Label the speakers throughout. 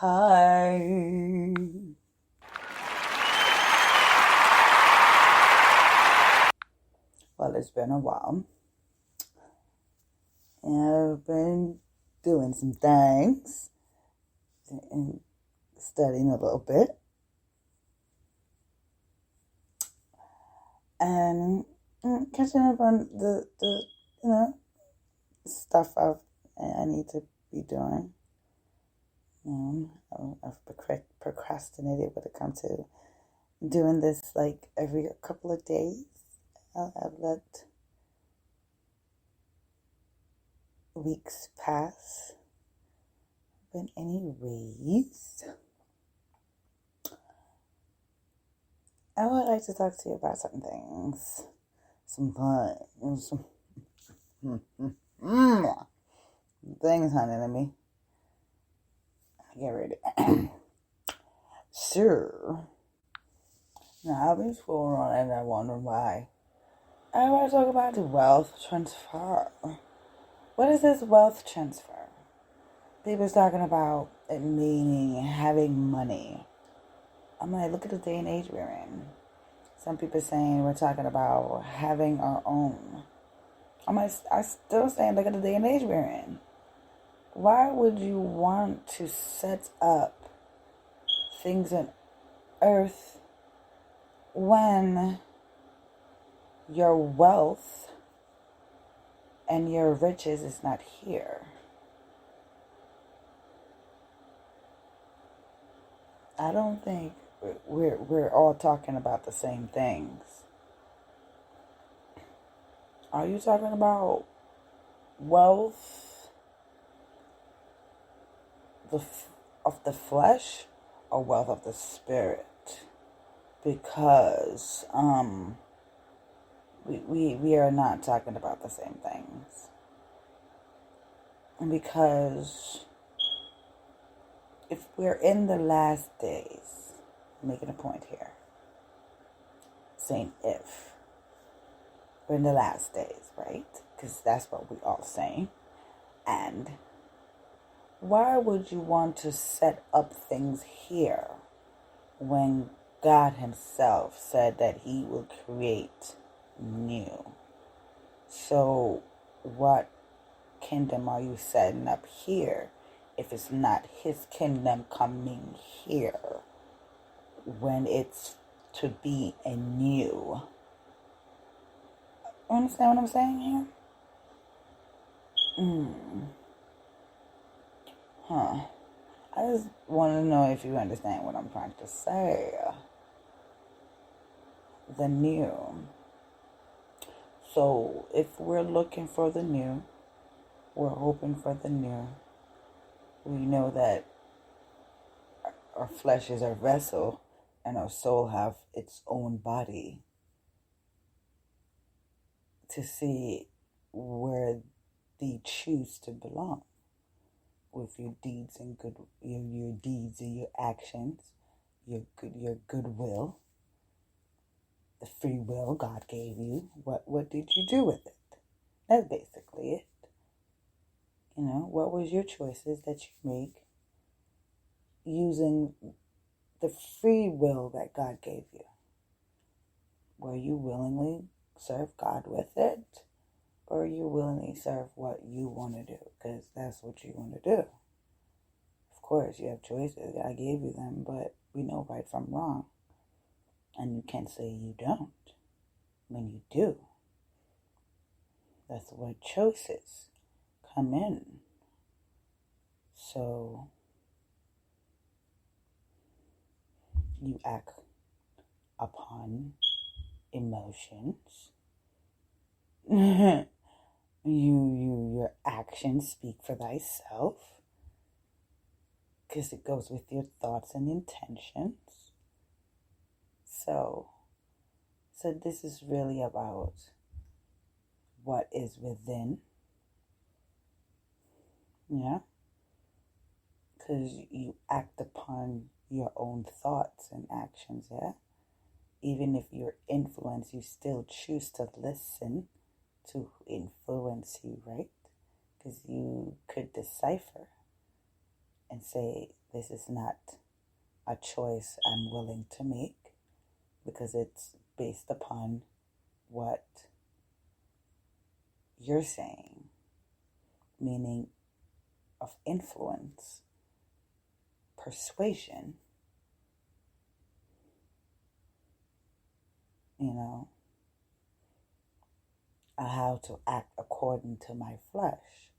Speaker 1: Hi. Well, it's been a while. And I've been doing some things and studying a little bit. And catching up on the stuff I need to be doing. I've procrastinated when it comes to doing this like every couple of days. I've let weeks pass. But anyways, I would like to talk to you about some things. Some fun. Some things, honey, let me get ready. Sure. Now, I've been scrolling on and I wonder why. I want to talk about the wealth transfer. What is this wealth transfer? People's talking about it meaning having money. I'm like, look at the day and age we're in. Some people saying we're talking about having our own. I still saying look at the day and age we're in. Why would you want to set up things on earth when your wealth and your riches is not here? I don't think we're all talking about the same things. Are you talking about wealth of the flesh or wealth of the spirit? Because we are not talking about the same things. Because if we're in the last days, I'm making a point here, saying if we're in the last days, right? Because that's what we all saying. And why would you want to set up things here when God himself said that he will create new? So what kingdom are you setting up here if it's not his kingdom coming here when it's to be anew? Understand what I'm saying here? I just want to know if you understand what I'm trying to say. The new. So if we're looking for the new, we're hoping for the new, we know that our flesh is our vessel and our soul have its own body to see where they choose to belong with your deeds and your deeds and your actions, your goodwill, the free will God gave you. What did you do with it? That's basically it. What was your choices that you make using the free will that God gave you? Were you willingly serve God with it? Or you willingly serve what you want to do? Because that's what you want to do. Of course, you have choices. God gave you them, but we know right from wrong. And you can't say you don't when you do. That's where choices come in. So you act upon emotions. Your actions speak for thyself, because it goes with your thoughts and intentions. So this is really about what is within. Yeah. Because you act upon your own thoughts and actions, yeah? Even if you're influenced, you still choose to listen to influence you, right? Because you could decipher and say, This is not a choice I'm willing to make because it's based upon what you're saying, meaning of influence, persuasion, how to act according to my flesh.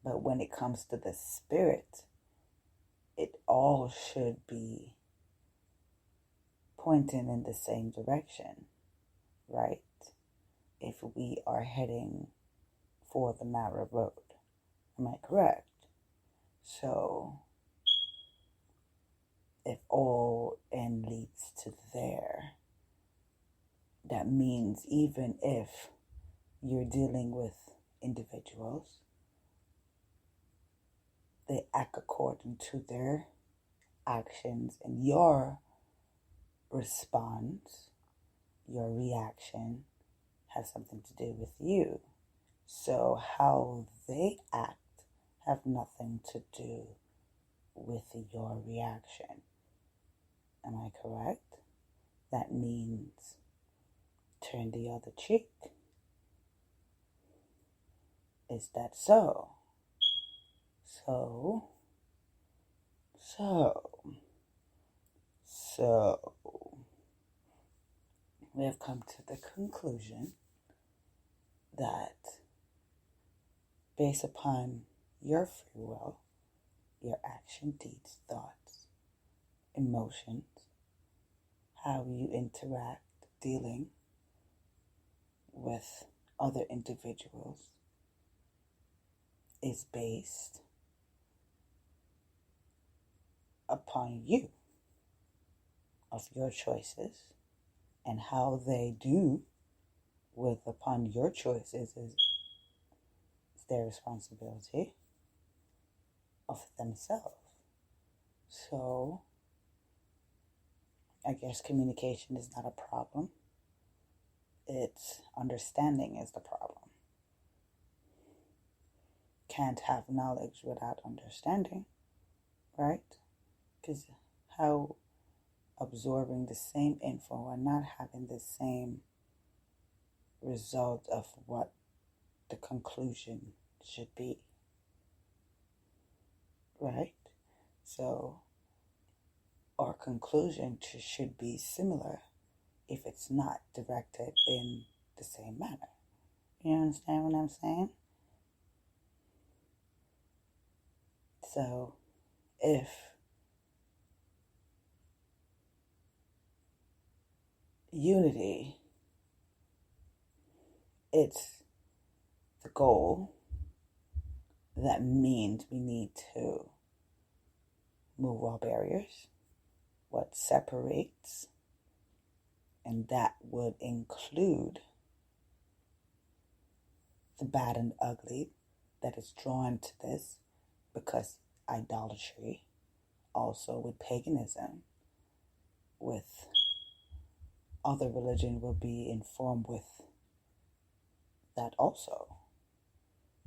Speaker 1: But when it comes to the spirit, it all should be pointing in the same direction, right? If we are heading for the narrow road. Am I correct? So, if all end leads to there, that means even if you're dealing with individuals, they act according to their actions, and your response, your reaction has something to do with you. So how they act have nothing to do with your reaction. Am I correct? That means turn the other cheek. Is that so? So, we have come to the conclusion that based upon your free will, your action, deeds, thoughts, emotions, how you interact dealing with other individuals is based upon you, of your choices, and how they do with upon your choices is their responsibility of themselves. So I guess communication is not a problem. It's understanding is the problem. Can't have knowledge without understanding, right? Because how absorbing the same info and not having the same result of what the conclusion should be, right? So our conclusion should be similar if it's not directed in the same manner. You understand what I'm saying? So if unity, it's the goal, that means we need to move all barriers, what separates, and that would include the bad and ugly that is drawn to this, because idolatry, also with paganism, with other religion will be informed with that also.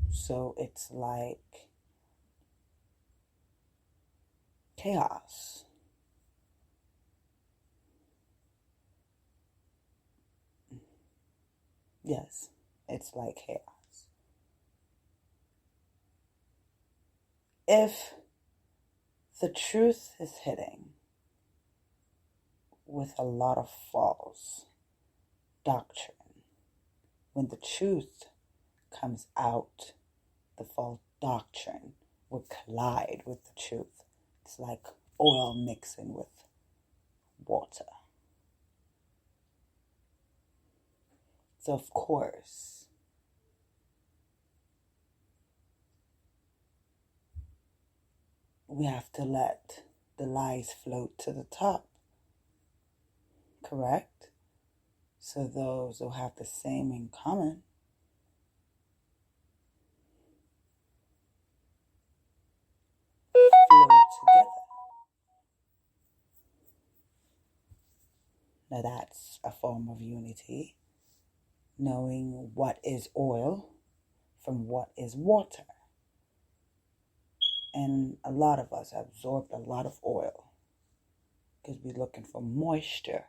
Speaker 1: So it's like chaos. Yes, it's like chaos. If the truth is hitting with a lot of false doctrine, when the truth comes out, the false doctrine will collide with the truth. It's like oil mixing with water. So of course, we have to let the lies float to the top. Correct? So those who have the same in common flow together. Now that's a form of unity, knowing what is oil from what is water. And a lot of us absorbed a lot of oil because we're looking for moisture,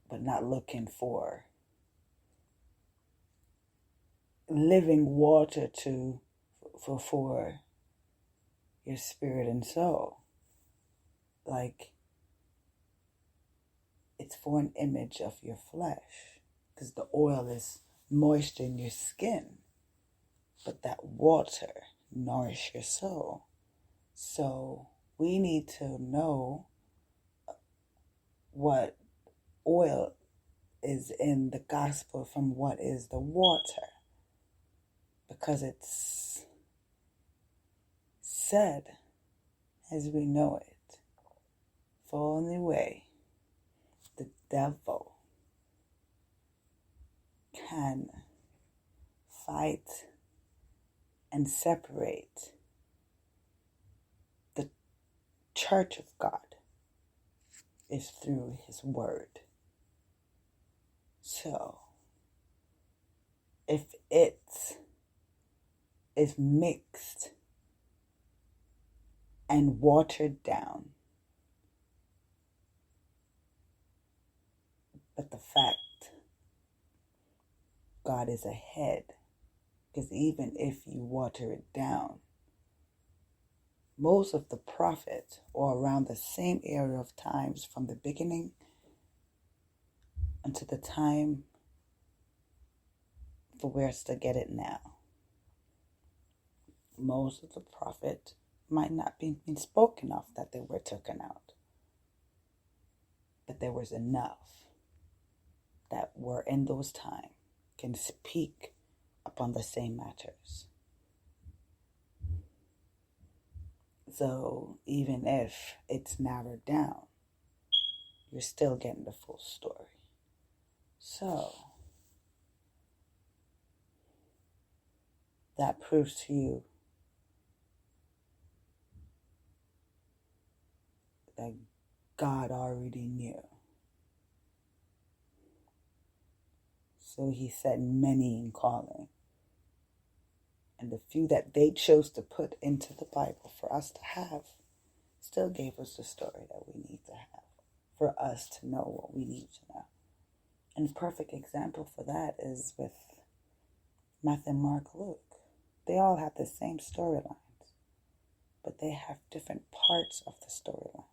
Speaker 1: but not looking for living water for your spirit and soul. Like, it's for an image of your flesh, because the oil is moisture in your skin, but that water nourish your soul. So we need to know what oil is in the gospel from what is the water, because it's said as we know it, for only way the devil can fight and separate the church of God is through his word. So if it is mixed and watered down, but the fact God is ahead, because even if you water it down, most of the prophets are around the same area of times from the beginning until the time for where it's to get it now. Most of the prophet might not be been spoken of that they were taken out, but there was enough that were in those times can speak upon the same matters. So even if it's narrowed down, you're still getting the full story. So that proves to you that God already knew. So he said many in calling. And the few that they chose to put into the Bible for us to have still gave us the story that we need to have for us to know what we need to know. And a perfect example for that is with Matthew, Mark, Luke. They all have the same storylines, but they have different parts of the storylines.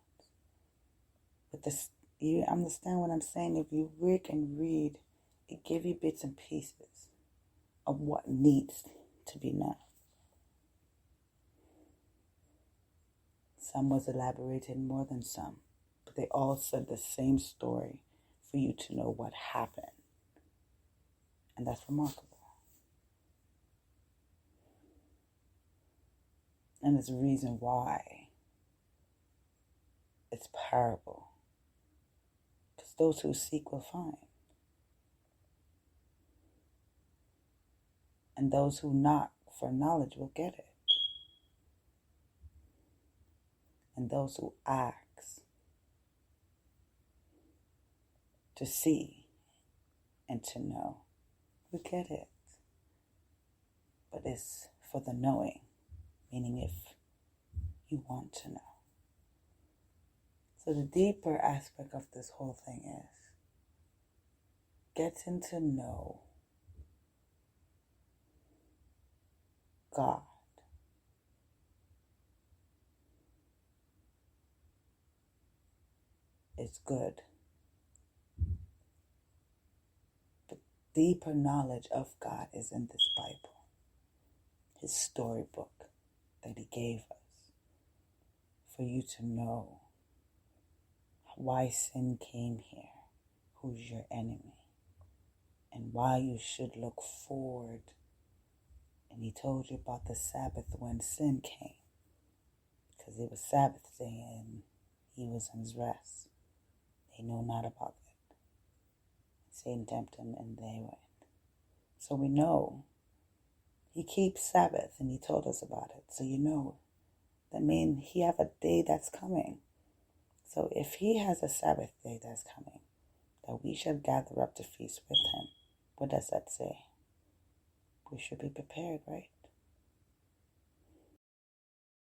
Speaker 1: But this, you understand what I'm saying? If you read, it gives you bits and pieces of what needs to be known. Some was elaborated more than some, but they all said the same story for you to know what happened. And that's remarkable. And it's a reason why it's parable. Because those who seek will find. And those who knock for knowledge will get it. And those who ask to see and to know will get it. But it's for the knowing, meaning if you want to know. So the deeper aspect of this whole thing is getting to know God. It's good. But deeper knowledge of God is in this Bible, his storybook that he gave us for you to know why sin came here, who's your enemy, and why you should look forward. And he told you about the Sabbath when sin came, because it was Sabbath day and he was in his rest. They know not about it. Satan tempted them and they went. So we know he keeps Sabbath and he told us about it. So you know that means he have a day that's coming. So if he has a Sabbath day that's coming, that we should gather up to feast with him, what does that say? We should be prepared, right?